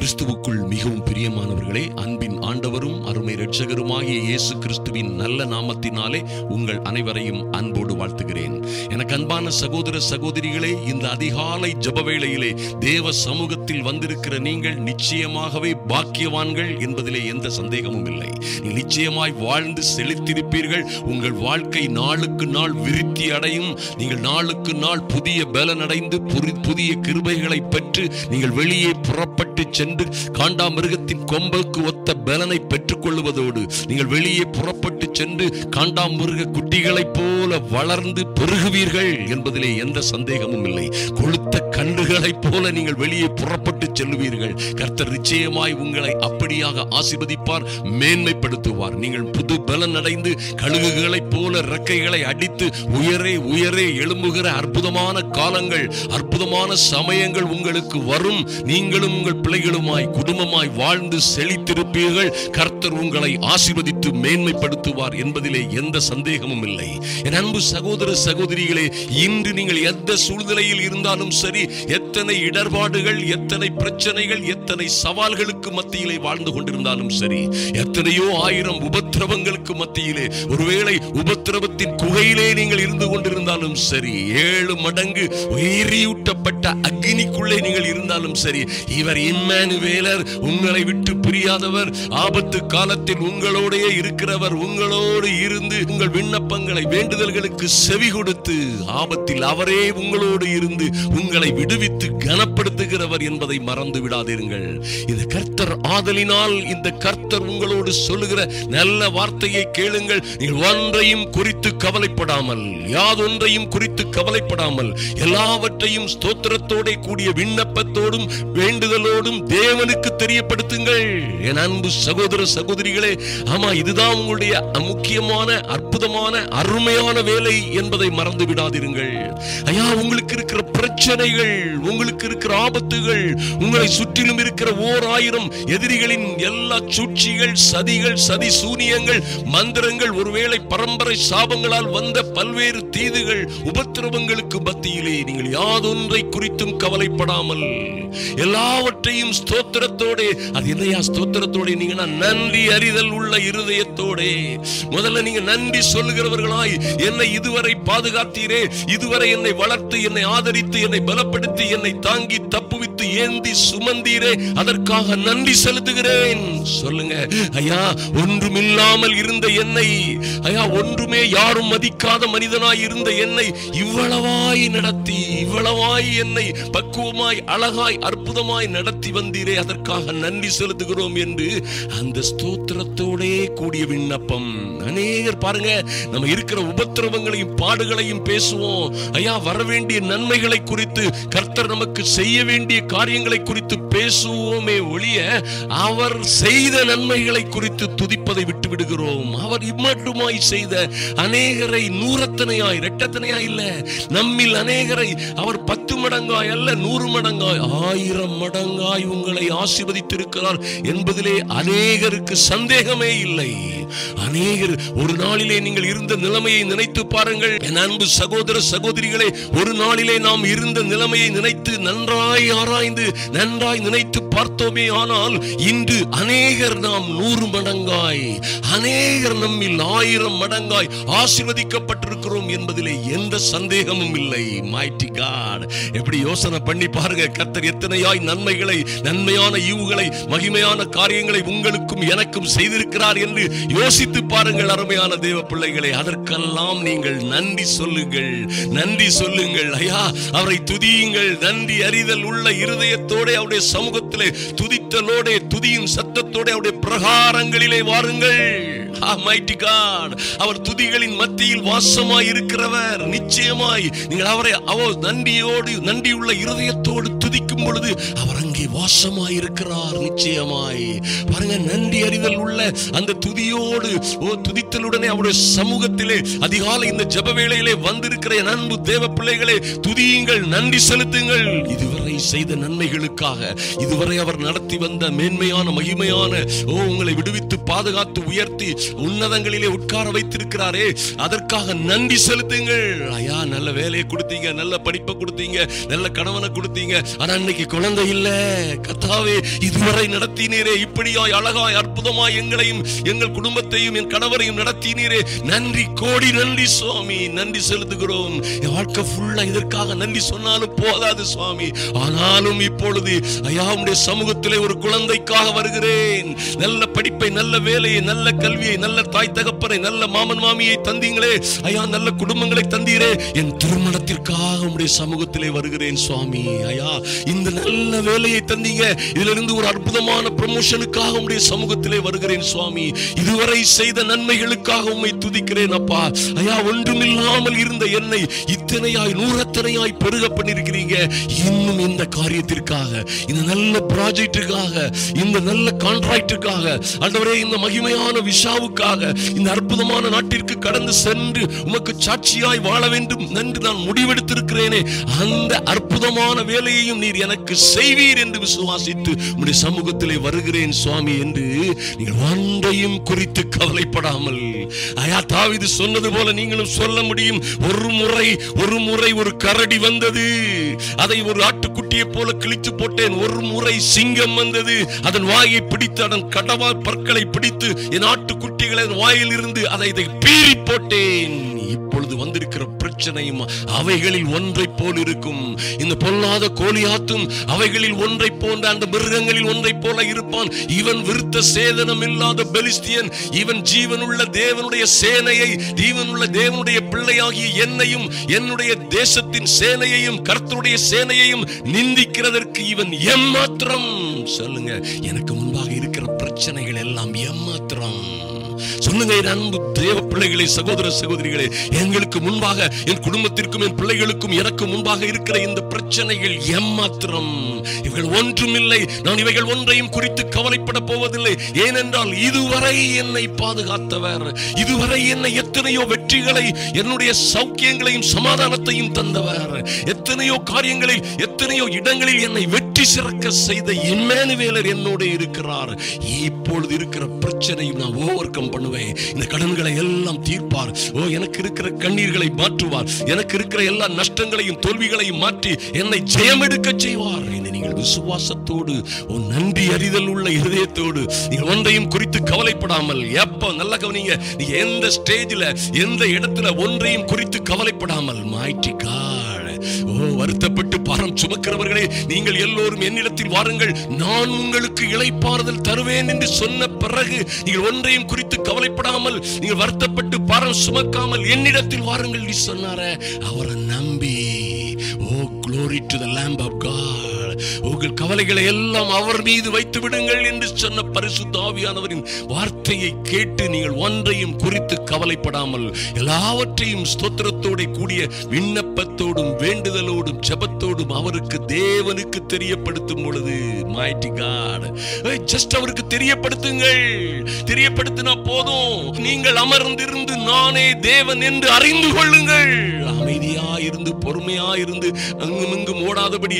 கிறிஸ்துவுக்குள் மிகவும் பிரியமானவர்களே, அன்பின் ஆண்டவரும் அருமை இரட்சகருமாகிய இயேசு கிறிஸ்துவின் நல்ல நாமத்தினாலே உங்கள் அனைவரையும் அன்போடு வாழ்த்துகிறேன். எனக்கு அன்பான சகோதர சகோதரிகளே, இந்த அதிகாலை ஜெப வேளையிலே தேவ சமூகத்தில் வந்திருக்கிற நீங்கள் நிச்சயமாகவே பாக்கியவான்கள் என்பதிலே எந்த சந்தேகமும் இல்லை. நீங்கள் நிச்சயமாய் வாழ்ந்து செழித்திருப்பீர்கள். உங்கள் வாழ்க்கை நாளுக்கு நாள் விருத்தி அடையும். நீங்கள் நாளுக்கு நாள் புதிய பலன் அடைந்து புதிய கிருபைகளை பெற்று நீங்கள் வெளியே புறப்பட்டு சென்று காண்டாமிருகத்தின் கொம்புக்கு ஒத்த பலனை பெற்றுக் கொள்வதோடு நீங்கள் வெளியே புறப்பட்டு சென்று காண்டாமிருக குட்டிகளைப் போல வளர்ந்து பெருகுவீர்கள் என்பதிலே எந்த சந்தேகமும் இல்லை. கொழுத்த கன்றுகளைப் போல நீங்கள் வெளியே புறப்பட்டு செல்லுவீர்கள். கர்த்தர் நிச்சயமாய் உங்களை அப்படியாக ஆசீர்வதிப்பார், மேன்மைப்படுத்துவார். நீங்கள் புது பலன் அடைந்து கழுகுகளைப் போல ரெக்கைகளை அடித்து உயரே உயரே எழும்புகிற அற்புதமான காலங்கள், அற்புதமான சமயங்கள் உங்களுக்கு வரும். நீங்களும் உங்கள் பிள்ளைகளுமாய் குடும்பமாய் வாழ்ந்து செழித்திருப்பீர்கள். கர்த்தர் உங்களை ஆசீர்வதித்து மேன்மைப்படுத்துவார் என்பதிலே எந்த சந்தேகமும் இல்லை. என் அன்பு சகோதர சகோதரிகளே, இன்று நீங்கள் எந்த சூழ்நிலையில் இருந்தாலும் சரி, எத்தனை இடர்பாடுகள், எத்தனை பிரச்சனைகள், எத்தனை சவால்களுக்கு மத்தியிலே வாழ்ந்து கொண்டிருந்தாலும் சரி, எத்தனையோ ஆயிரம் உபத்திரவங்களுக்கு மத்தியிலே, ஒருவேளை உபத்திரவத்தின் குகையிலே நீங்கள் இருந்து கொண்டிருந்தாலும் சரி, 7 மடங்கு எரியூட்டப்பட்ட அக்னிக்குள்ளே நீங்கள் இருந்தாலும் சரி, இவர் இம்மானுவேலர், உங்களை விட்டு பிரியாதவர், ஆபத்து காலத்தில் உங்களோடே இருக்கிறவர், உங்களோடு இருந்து உங்கள் விண்ணப்பங்களை வேண்டுதல்களுக்கு செவி கொடுத்து ஆபத்தில் அவரே உங்களோடு இருந்து உங்களை விடுவித்து கனப்படுத்துகிறவர் என்பதை மறந்து விடாதீர்கள். இந்த கர்த்தர் ஆதலினால் இந்த கர்த்தர் உங்களோடு சொல்லுகிற நல்ல வார்த்தையை கேளுங்கள். நீங்கள் ஒன்றையும் குறித்து கவலைப்படாமல், யாதொன்றையும் குறித்து கவலைப்படாமல், எல்லாவற்றையும் ஸ்தோத்திரத்தோட கூடிய விண்ணப்பத்தோடும் வேண்டுதலோடும் தேவனுக்கு தெரியப்படுத்துங்கள். என் அன்பு சகோதர சகோதரிகளே, ஆமா, இதுதான் உங்களுடைய முக்கியமான அற்புதமான அருமையான வேலை என்பதை மறந்து விடாதிருங்கள். ஐயா, உங்களுக்கு இருக்கிற பிரச்சனைகள், உங்களுக்கு இருக்கிற ஆபத்துகள், உங்களை சுற்றிலும் இருக்கிற 1000 எதிரிகளின் எல்லா சூழ்ச்சிகள், சதிகள், சதி சூனியங்கள், மந்திரங்கள், ஒருவேளை பரம்பரை சாபங்களால் வந்த பல்வேறு தீதுகள், உபத்திரவங்களுக்கு மத்தியிலே நீங்கள் யாதொன்றை குறித்தும் கவலைப்படாமல் எல்லாவற்றையும் ஸ்தோத்திரத்தோட, அது என்னையா ஸ்தோத்திரத்தோட, நீங்க நன்றி அறிதல் உள்ள இருதயத்தோட முதல்ல நீங்க நன்றி சொல்லுகிறவர்களாய், என்னை இதுவரை பாதுகாத்தீரே, இதுவரை என்னை வளர்த்து, என்னை ஆதரித்து, என்னை பலப்படுத்தி, என்னை தாங்கி தப்புவித்து ஏந்தி சுமந்தீரே, அதற்காக நன்றி செலுத்துகிறேன் சொல்லுங்க. ஐயா, ஒன்றுமில்லாமல் இருந்த என்னை, ஐயா, ஒன்றுமே யாரும் மதிக்காத மனிதனாய் இருந்த என்னை இவ்வளவாய் நடத்தி, இவ்வளவாய் என்னை பக்குவமாய் அழகாய் அற்புதமாய் நடத்தி வந்தீரே, அதற்காக நன்றி செலுத்துகிறோம் என்று அந்த ஸ்தோத்திரத்தோடே கூடிய விண்ணப்பம். அநேகர் பாருங்க, நம்ம இருக்கிற உபத்திரவங்களையும் பாடுகளையும் பேசுவோம். ஐயா, வரவேண்டிய நன்மைகளை குறித்து, கர்த்தர் நமக்கு செய்ய வேண்டிய காரியங்களை குறித்து பேசுவோமே ஒழிய அவர் செய்த நன்மைகளை குறித்து துதிப்பதை விட்டு விடுகிறோம். அவர் இம்மட்டுமாய் செய்த அநேகரை நூறத்தனையாய், இரட்டத்தனையாய் இல்ல, நம்மில் அநேகரை அவர் 10 மடங்காய் அல்ல, 100 மடங்காய், 1000 மடங்காய் உங்களை ஆசீர்வதித்திருக்கிறார் என்பதிலே அநேகருக்கு சந்தேகமே இல்லை. அநேகர் ஒரு நாளிலே நீங்கள் இருந்த நிலைமையை நினைத்து பாருங்கள். என் அன்பு சகோதர சகோதரிகளே, ஒரு நாளிலே நாம் இருந்த நிலைமையை நினைத்து நன்றாய் ஆராய்ந்து நன்றாய் நினைத்து பார்த்தோமே ஆனால், இன்று அநேகர் நாம் 100 மடங்காய், அநேகர் நம்மில் 1000 மடங்காய் ஆசீர்வதிக்கப்பட்டிருக்கிறோம் என்பதிலே எந்த சந்தேகமும் இல்லை. மைட்டி காட், எப்படி யோசனை பண்ணி பாருங்க, கர்த்தர் எத்தனையாய் நன்மைகளை, நன்மையான ஈவுகளை, மகிமையான காரியங்களை உங்களுக்கும் எனக்கும் செய்திருக்கிறார் என்று யோசித்து பாருங்கள். அருமையான தேவ பிள்ளைகளை, அதற்கெல்லாம் நீங்கள் நன்றி சொல்லுங்கள், நன்றி சொல்லுங்கள். ஐயா, அவரை துதியுங்கள். நன்றி அறிதல் உள்ள இருதயத்தோட அவருடைய சமூகத்திலே துதித்தலோட, துதியின் சத்தத்தோட அவருடைய பிரகாரங்களிலே வாருங்கள். Mighty God, அவர் துதிகளின் மத்தியில் வாசமாய் இருக்கிறவர். நிச்சயமாய் நீங்கள் அவரை நன்றியோடு, நன்றியுள்ள இருதயத்தோடு துதிக்கும் பொழுது அவர் அங்கே வாசமாய் இருக்கிறார். நிச்சயமாய் பாருங்க, நன்றி அறிதல் உள்ள அந்த துதியோடு, துதித்தலுடனே அவருடைய சமூகத்திலே அதிகாலை இந்த ஜெப வேளையிலே வந்திருக்கிற அன்பு தேவ பிள்ளைகளே, துதியுங்கள், நன்றி செலுத்துங்கள். இதுவரை இதுவரை செய்த நன்மைகளுக்காக, இதுவரை அவர் நடத்தி வந்த மேன்மையான மகிமையான உங்களை விடுவித்து பாதுகாத்து உயர்த்தி உன்னதங்களிலே உட்கார வைத்திருக்கிறாரே, அதற்காக நன்றி செலுத்துங்கள். ஐயா, நல்ல வேலையை கொடுத்தீங்க, நல்ல படிப்பை கொடுத்தீங்க, நல்ல கணவனை கொடுத்தீங்க, ஆனா இன்னைக்கு குழந்தை இல்ல. கர்த்தாவே, இதுவரை நடத்தினீரே, இப்படியாய் அழகாய் அற்புதமாய் எங்களையும் எங்கள் குடும்பத்தையும் என் கணவரையும் நடத்தினீரே, நன்றி, கோடி நன்றி சுவாமி. நன்றி செலுத்துகிறோம். என் வாழ்க்கை ஃபுல்லா இதற்காக நன்றி சொன்னாலும் போதாது சுவாமி. ஆனாலும் இப்பொழுது ஐயா, உம்முடைய சமூகத்திலே ஒரு குழந்தைக்காக வருகிறேன். நல்ல படிப்பை, நல்ல வேலையை, நல்ல கல்வியை, நல்ல தாய் தகப்பனை, நல்ல மாமன் மாமியை தந்தீங்களே ஐயா, நல்ல குடும்பங்களை தந்தீரே, என் திருமணத்திற்காக உம்முடைய சமூகத்திலே வருகிறேன் சுவாமி. ஐயா, இந்த நல்ல வேலையை தந்தீங்க, இதிலிருந்து ஒரு அற்புதமான ப்ரமோஷனுக்காக உம்முடைய சமூகத்திலே வருகிறேன் சுவாமி. இதுவரை செய்த நன்மைகளுக்காக உம்மை துதிக்கிறேன் அப்பா. ஐயா, ஒன்றுமில்லாமல் இருந்த என்னை இத்தனையாய் நூறத்தனையாய் பெருக பண்ணிருக்கிறீங்க. இன்னும் இந்த காரியத்திற்காக, இந்த நல்ல ப்ராஜெக்டுக்காக, இந்த நல்ல கான்ட்ராக்டுக்காக, ஆண்டவரே, இந்த மகிமையான விசாவுக்காக, இந்த அற்புதமான நாட்டிற்கு கடந்து சென்று உமக்கு சாட்சியாய் வாழ வேண்டும் என்று நான் முடிவெடுத்திருக்கிறேனே, அந்த அற்புதமான வேலையையும் நீர் எனக்கு செய்வீர் என்று விசுவாசித்து உம்முடைய சமூகத்திலே வருகிறேன் சுவாமி என்று நீங்கள் ஒன்றையும் குறித்து கவலைப்படாமல், ஐயா, தாவீது சொன்னது போல நீங்களும் சொல்ல முடியும். ஒரு முறை ஒரு கரடி வந்தது, அதை ஒரு ஆட்டுக்குட்டியை போல கிழித்து போட்டேன். ஒரு முறை சிங்கம் வந்தது, அதன் வாயை பிடித்து, அதன் கடவாய் பற்களை பிடித்து என் ஆட்டுக்குட்டிகளை வாயில் இருந்து அதை பீறி போட்டேன். இப்பொழுது வந்திருக்கிற பிரச்சனையும் அவைகளில் ஒன்றை போல் இருக்கும். இந்த பொல்லாத கோலியாத்தும் அவைகளில் ஒன்றை போன்ற அந்த மிருகங்களில் ஒன்றை போல இருப்பான். இவன் விருத்த சேதனம் இல்லாத பெலிஸ்தியன், இவன் ஜீவனுள்ள தேவனுடைய சேனையை, ஜீவனுள்ள தேவனுடைய பிள்ளையாகிய என்னையும் என்னுடைய தேசத்தின் சேனையையும் கர்த்தருடைய சேனையையும் நிந்திக்கிறதற்கு இவன் எம்மாத்திரம். சொல்லுங்க, எனக்கு முன்பாக இருக்கிற பிரச்சனைகள் எல்லாம் எம்மாத்திரம். சொல்லுங்க அன்பு தேவ பிள்ளைகளே, சகோதர சகோதரிகளே, எங்களுக்கு முன்பாக, என் குடும்பத்திற்கும் என் பிள்ளைகளுக்கும் எனக்கு முன்பாக இருக்கிற இந்த பிரச்சனைகள் எம்மாத்திரம். இவைகள் ஒன்றுமில்லை. நான் இவைகள் ஒன்றையும் குறித்து கவலைப்பட போவதில்லை. ஏனென்றால் இதுவரை என்னை பாதுகாத்தவர், இதுவரை என்னை எத்தனையோ வெற்றிகளை, என்னுடைய சௌக்கியங்களையும் சமாதானத்தையும் தந்தவர், எத்தனையோ காரியங்களில், எத்தனையோ இடங்களில் என்னை வெற்றி சிறக்க செய்த இம்மானுவேலர் என்னோடு இருக்கிறார். இப்பொழுது இருக்கிற பிரச்சனையும் நான் ஓவர் கம் பண்ணுவேன். இந்த கடன்களை எல்லாம் தீர்ப்பார். எனக்கு இருக்கிற கண்ணீர்களை மாற்றுவார். எனக்கு இருக்கிற எல்லா நஷ்டங்களையும் தோல்விகளையும் மாற்றி என்னை ஜெயமெடுக்க செய்வார். நீங்கள் விசுவாசத்தோடு, நன்றி அறிதல் உள்ள இதயத்தோடு, நீங்கள் ஒன்றையும் குறித்து கவலைப்படாமல், எப்ப நல்ல கவனிங்க, நீங்க எந்த ஸ்டேஜில், எந்த இடத்துல ஒன்றையும் குறித்து கவலைப்படாமல், mighty God, வருத்தப்பட்டு பாரம் சுமக்கிறவர்களே, நீங்கள் எல்லோரும் என்னிடத்தில் வாருங்கள், நான் உங்களுக்கு இளைப்பாறுதல் தருவேன் என்று சொன்ன பிறகு நீங்கள் ஒன்றையும் குறித்து கவலைப்படாமல், நீங்கள் வருத்தப்பட்டு பாரம் சுமக்காமல் என்னிடத்தில் வாருங்கள் என்று சொன்னாரே, அவரை நம்பி, glory to the Lamb of God, உங்கள் கவலைகளை எல்லாம் அவர் மீது வைத்து விடுங்கள் என்று சொன்ன பரிசுத்த ஆவியானவரின் வார்த்தையை கேட்டு நீங்கள் ஒன்றையும் குறித்து கவலைப்படாமல், எல்லாவற்றையும் ஸ்தோத்திரத்தோட கூடிய விண்ணப்பத்தோடும் வேண்டுதலோடும் ஜெபத்தோடும் அவருக்கு, தேவனுக்கு தெரியப்படுத்தும் பொழுது, mighty God, ஜஸ்ட் அவருக்கு தெரியப்படுத்துங்கள். தெரியப்படுத்தினா போதும். நீங்கள் அமர்ந்திருந்து நானே தேவன் என்று அறிந்து கொள்ளுங்கள். அமைதியாயிருந்து, பொறுமையாயிருந்து, அங்கும் இங்கும் ஓடாதபடி,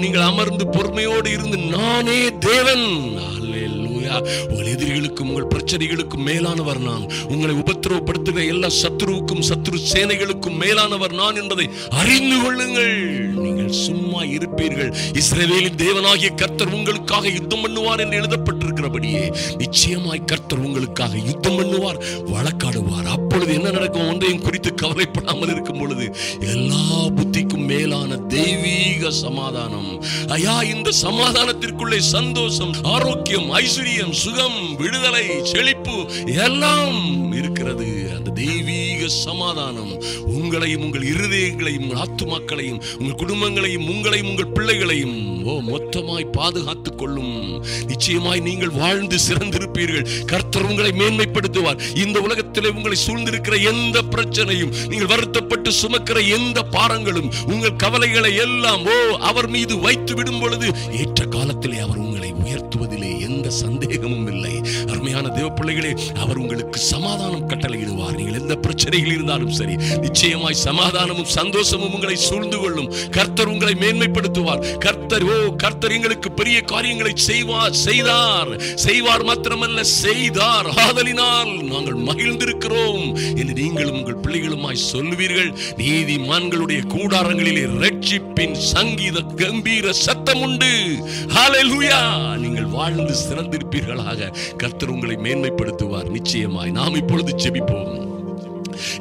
நீங்கள் அமர்ந்து பொறுமையோடு இருந்து, நானே தேவன். அல்லேலூயா. உங்கள் எதிரிகளுக்கும் உங்கள் பிரச்சனைகளுக்கும் மேலானவர் நான். உங்களை உபத்திரவப்படுத்துகிற எல்லா சத்துருவுக்கும் சத்துரு சேனைகளுக்கும் மேலானவர் நான் என்பதை அறிந்து கொள்ளுங்கள். நீங்கள் சும்மா இருப்பீர்கள். இஸ்ரவேலின் தேவனாகிய கர்த்தர் உங்களுக்காக யுத்தம் பண்ணுவார் என்று எழுதப்பட்டிருக்கிறபடியே நிச்சயமாய் கர்த்தர் உங்களுக்காக யுத்தம் பண்ணுவார், வழக்காடுவார். அப்பொழுது என்ன நடக்கும்? ஒன்றையும் குறித்து கவலைப்படாமல் இருக்கும் பொழுது எல்லா புத்திக்கும் மேலான தெய்வீக சமாதானம். ஐயா, இந்த சமாதானத்திற்குள்ளே சந்தோஷம், ஆரோக்கியம், ஐஸ்வர்யம், சுகம், விடுதலை, செழிப்பு எல்லாம் இருக்கிறது. அந்த தெய்வீக சமாதானம் உங்களையும், உங்கள் இருதயங்களையும், உங்கள் ஆத்துமாக்களையும், உங்கள் குடும்பங்களையும், உங்களையும், உங்கள் பிள்ளைகளையும் மொத்தமாய் பாதுகாத்துக் கொள்ளும். நிச்சயமாய் நீங்கள் வாழ்ந்து சிறந்திருப்பீர்கள். கர்த்தர் உங்களை மேன்மைப்படுத்துவார். இந்த உலகத்திலே உங்களை சூழ்ந்திருக்கிற எந்த பிரச்சனையும், நீங்கள் வருத்தப்பட்டு சுமக்கிற எந்த பாரங்களும், உங்கள் கவலைகளை எல்லாம் அவர் மீது வைத்து விடும் பொழுது ஏற்ற காலத்திலே அவர் உங்களை உயர்த்துவதிலே எந்த சந்தேகமும் இல்லை. அருமையான தேவ பிள்ளைகளே, அவர் உங்களுக்கு சமாதானம் கட்டளையிடுவார். நீங்கள் எந்த பிரச்சனை பிரச்சனைகள் இருந்தாலும் சரி, நிச்சயமாய் சமாதானமும் சந்தோஷமும் உங்களை சூழ்ந்து கொள்ளும். கர்த்தர் உங்களை மேன்மைப்படுத்துவார். கர்த்தர் எங்களுக்கு பெரிய காரியங்களை செய்வார் மாத்திரமல்ல செய்தார். ஆதலினால் நாங்கள் மகிழ்ந்திருக்கிறோம் என்று நீங்களும் உங்கள் பிள்ளைகளுமாய் சொல்லுவீர்கள். நீதிமான்களுடைய கூடாரங்களிலே ரட்சிப்பின் சங்கீத கம்பீர சத்தம் உண்டு. ஹல்லேலூயா! நீங்கள் வாழ்ந்து சிறந்திருப்பீர்களாக. கர்த்தர் உங்களை மேன்மைப்படுத்துவார் நிச்சயமாய். நாம் இப்பொழுது ஜெபிப்போம்.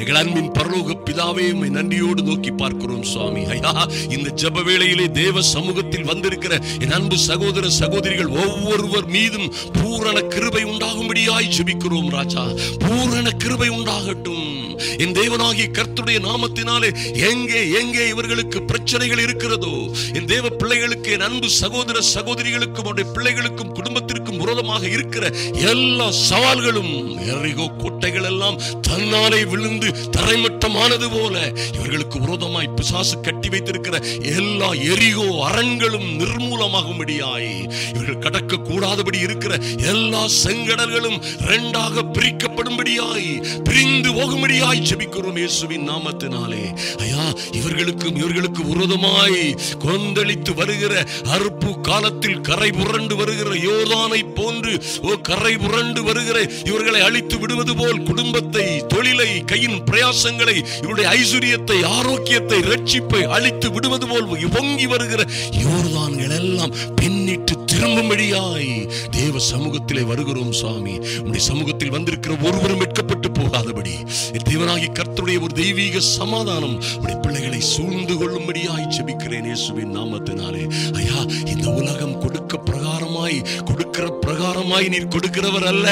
எங்கள் அன்பின் பரலோக பிதாவே, உம்மை நன்றியோடு நோக்கி பார்க்கிறோம் சுவாமி. ஐயா, இந்த ஜெப வேளையிலே தேவ சமூகத்தில் வந்திருக்கிற என் அன்பு சகோதர சகோதரிகள் ஒவ்வொருவர் மீதும் பூரண கிருபை உண்டாகும்படியாய் ஜெபிக்கிறோம் ராஜா. பூரண கிருபை உண்டாகட்டும். என் தேவனாகிய கர்த்தருடைய நாமத்தினாலே எங்கே எங்கே இவர்களுக்கு பிரச்சனைகள் இருக்கிறதோ, என் தேவ பிள்ளைகளுக்கு, என் அன்பு சகோதர சகோதரிகளுக்கும் அவருடைய பிள்ளைகளுக்கும் குடும்பத்திற்கும் விரோதமாக இருக்கிற எல்லா சவால்களும், எரிகோ கோட்டைகள் எல்லாம் தன்னாலே விழுந்து தரைமட்டமானது போல இவர்களுக்கு விரோதமாய் பிசாசு கட்டி வைத்திருக்கிற எல்லா எரிகோ அரண்களும் நிர்மூலமாகும்படியாய், இவர்கள் கடக்க கூடாதபடி இருக்கிற எல்லா செங்கடல்களும் இரண்டாக பிரிக்கப்படும்படியாய், பிரிந்து போகும்படியாய் ஜெபிக்கிறோம் இயேசுவின் நாமத்தினாலே. ஐயா, இவர்களுக்கு விரோதமாய் கொந்தளித்து வருகிற அறுப்பு காலத்தில் கரை புரண்டு வருகிற யோர்தானை போன்று கரை புரண்டு வருகிற இவர்களை அழித்து விடுவது போல், குடும்பத்தை, தொழிலை, கையின் பிரயாசங்களை, இவருடைய ஐஸ்வரியத்தை, ஆரோக்கியத்தை, ரட்சிப்பை அழித்து விடுவது போல் பொங்கி வருகிற யோர்தான்கள் எல்லாம் பின்னிட்டு திரும்பும்படியாய் தேவ சமூகத்திலே வருகிறோம் சுவாமி. உம்முடைய சமூகத்தில் வந்திருக்கிற ஒருவரும் வெட்கப்பட்டு போகாதபடி தேவனாகி கர்த்தருடைய ஒரு தெய்வீக சமாதானம் உடைய பிள்ளைகளை சூழ்ந்து கொள்ளும்படியாய் ஜெபிக்கிறேன் இயேசுவின் நாமத்தினாலே. ஐயா, இந்த உலகம் கொடுக்கிற பிரகாரமாய் நீர் கொடுக்கிறவர் அல்ல.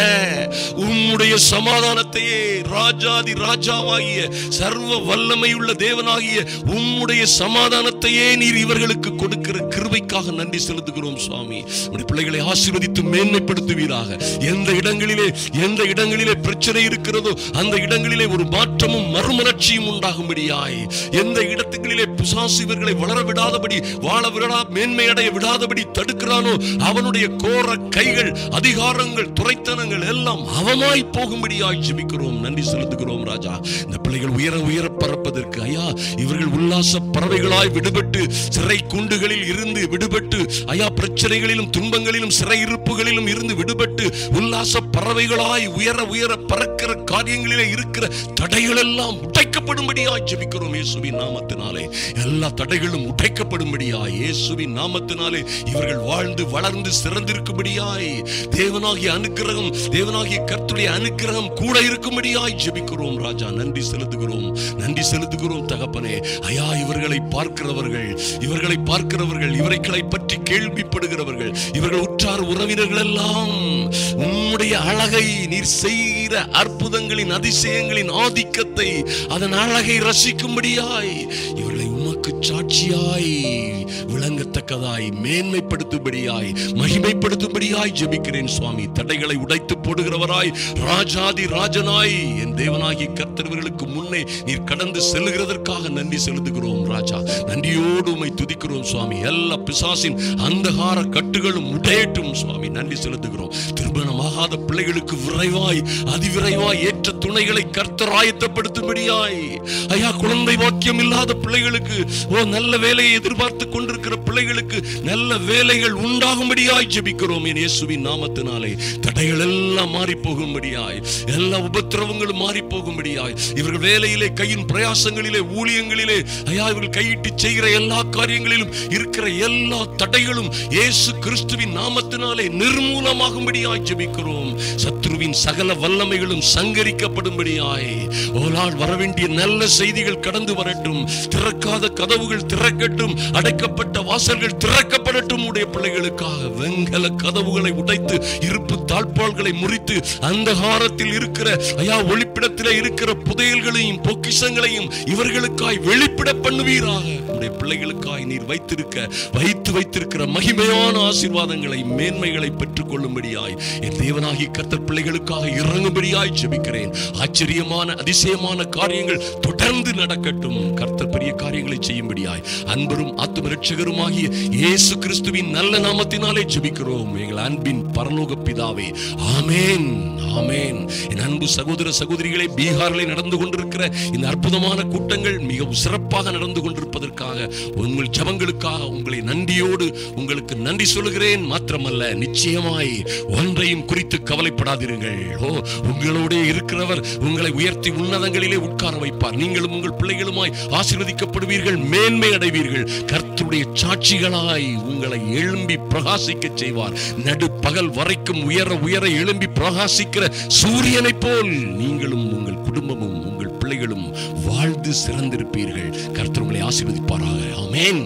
உம்முடைய சமாதானத்தையே, ராஜாதி ராஜாவாகிய சர்வ வல்லமையுள்ள தேவனாகிய உம்முடைய சமாதானத்தையே நீர் இவர்களுக்கு கொடுக்கிற கிருபைக்காக நன்றி செலுத்துகிறோம் சுவாமி. உடைய பிள்ளைகளை ஆசீர்வதித்து மேன்மைப்படுத்துவீராக. எந்த இடங்களிலே பிரச்சனை இருக்கிறதோ அந்த இடங்களிலே ஒரு மாற்றமும் மறுமலர்ச்சியும் உண்டாகும்படியாய், எந்த இடங்களிலே பிசாசு இவர்களை வளர விடாதபடி, வாழ விடா, மேன்மையடைய விடாதபடி தடுக்கிறானோ அவனுடைய கோர கைகள், அதிகாரங்கள், துரைத்தனங்கள் எல்லாம் அவமாய் போகும்படியாய் ஜெபிக்கிறோம். நன்றி செலுத்துகிறோம் ராஜா. இந்த பிள்ளைகள் உயர உயர பறப்பதற்கு ஐயா, இவர்கள் உல்லாச பறவைகளாய் விடுபட்டு, சிறை கூண்டுகளில் இருந்து விடுபட்டு, ஐயா, பிரச்சனைகளிலும் துன்பங்களிலும் சிறையிருப்புகளிலும் இருந்து விடுபட்டு, உல்லாச பறவைகளாய் உயர உயர பறக்கிற காரியங்களிலே இருக்கிற தடைகள் எல்லாம் உடைக்கப்படும்படியாய் ஜெபிக்கிறோம் இயேசுவின் நாமத்தினாலே. எல்லா தடைகளும் உடைக்கப்படும்படியாய் இயேசுவின் நாமத்தினாலே இவர்கள் வாழ்ந்து வளர்ந்து சிறந்திருக்கும்படியாய் தேவனாகிய அனுக்கிரகம், தேவனாகிய கர்த்தருடைய அனுக்கிரகம் கூட இருக்கும்படியாய் ஜெபிக்கிறோம் ராஜா. நன்றி செலுத்துகிறோம் தகப்பனே. ஐயா, இவர்களை பார்க்கிறவர்கள், இவர்களை பற்றி கேள்விப்படுகிறவர்கள், இவர்கள் உற்றார் உறவினர்கள் எல்லாம் உம்முடைய அழகை, நீர் செய்கிற அற்புதங்களின், அதிசயங்களின் ஆதிக்கத்தை, அதன் அழகை ரசிக்கும்படியாய் இவர்களை உமக்கு சாட்சியாய் விளங்கத்தக்கதாய், மேன்மைப்படுத்தும்படியாய், மகிமைப்படுத்தும்படியாய் ஜெபிக்கிறேன் சுவாமி. தடைகளை உடைத்து போடுகிறவராய், ராஜாதி ராஜனாய் என் தேவனாகிய கர்த்தர்களுக்கு முன்னே நீர் கடந்து செல்லுகிறதற்காக நன்றி செலுத்துகிறோம் ராஜா. நன்றியோடு உம்மை துதிக்கிறோம் சுவாமி. எல்லா பிசாசின் அந்தகார கட்டுகளும் உடையட்டும் சுவாமி. நன்றி செலுத்துகிறோம். திருமணமாகாத பிள்ளைகளுக்கு விரைவாய், அதிவிரைவாய் ஏற்ற துணைகளை கர்த்தர் ஆயத்தப்படுத்தும்படியாய், ஐயா, குழந்தை வாக்கியம் இல்லாத பிள்ளைகளுக்கு, நல்ல வேலையை எதிர்பார்த்து கொண்டிருக்கிற பிள்ளைகளுக்கு நல்ல வேலைகள் உண்டாகும்படியாய் ஜெபிக்கிறோம் இயேசுவின் நாமத்தினாலே. தடைகள் எல்லாம் மாறி போகும்படியாய், எல்லா உபத்திரவங்களும் மாறி போகும்படியாய், இவர்கள் வேலையிலே, கையின் பிரயாசங்களிலே, ஊழியங்களிலே, ஐயா, இவர்கள் கையிட்டு செய்கிற எல்லா காரியங்களிலும் இருக்கிற எல்லா தடைகளும் இயேசு கிறிஸ்துவின் நாமத்தினாலே நிர்மூலமாகும்படியாய் ஜெபிக்கிறோம். சத்ருவின் சகல வல்லமைகளும் சங்கரிக்கப்படும்படியாய், ஓலால் வரவேண்டிய நல்ல செய்திகள் கடந்து வரட்டும். திறக்காத கதவுகள் திறக்கட்டும். அடைக்கப்பட்ட வாசல்கள் திறக்கப்படட்டும். உடைய பிள்ளைகளுக்காக வெங்கல கதவுகளை உடைத்து, இருப்பு தாழ்பால்களை முறித்து, அந்தகாரத்தில் இருக்கிற, ஐயா, ஒளிப்பிடத்தில் இருக்கிற புதையல்களையும் பொக்கிஷங்களையும் இவர்களுக்காய் வெளிப்பட பண்ணுவீராக. உம்முடைய பிள்ளைகளுக்காய் நீர் வைத்திருக்கிற மகிமையான ஆசீர்வாதங்களை, மேன்மைகளை பெற்றுக் கொள்ளும்படியாய் என் தேவனாகிய கர்த்தர் பிள்ளைகளுக்காக இறங்கும்படியாய் ஜெபிக்கிறேன். ஆச்சரியமான அதிசயமான காரியங்கள் தொடர்ந்து நடக்கட்டும். கர்த்தர் பெரிய காரியங்களை செய்யும்படியாய் அன்பரும் ஆத்தும இரட்சகருமாகிய இயேசு கிறிஸ்துவின் நல்ல நாமத்தினாலே ஜெபிக்கிறோம் எங்கள் அன்பின் பரலோக பிதாவே. ஆமென், ஆமென். என் அன்பு சகோதர சகோதரிகளை, பீகாரிலே நடந்து கொண்டிருக்கிற இந்த அற்புதமான கூட்டங்கள் மிகவும் சிறப்பாக நடந்து கொண்டிருப்பதற்காக உங்கள் ஜெபங்களுக்காக உங்களை நன்றியோடு உங்களுக்கு நன்றி சொல்லுகிறேன். மாத்திரமல்ல, நிச்சயமாய் ஒன்றையும் குறித்து கவலைப்படாதீர்கள். உங்களோட இருக்கிறவர் உங்களை உயர்த்தி உன்னதங்களிலே உட்கார வைப்பார். நீங்களும் உங்கள் பிள்ளைகளுமாய் ஆசீர்வதிக்கப்படுவீர்கள், மேன்மை அடைவீர்கள். கர்த்தருடைய சாட்சிகளாய் உங்களை எழும்பி பிரகாசிக்க செய்வார். நடு பகல் வரைக்கும் உயர உயர எழும்பி பிரகாசிக்கிற சூரியனை போல் நீங்களும் உங்கள் குடும்பமும் உங்கள் பிள்ளைகளும் வாழ்ந்து சிறந்திருப்பீர்கள். கர்த்தர் உங்களை ஆசீர்வதிப்பாராக. ஆமென்.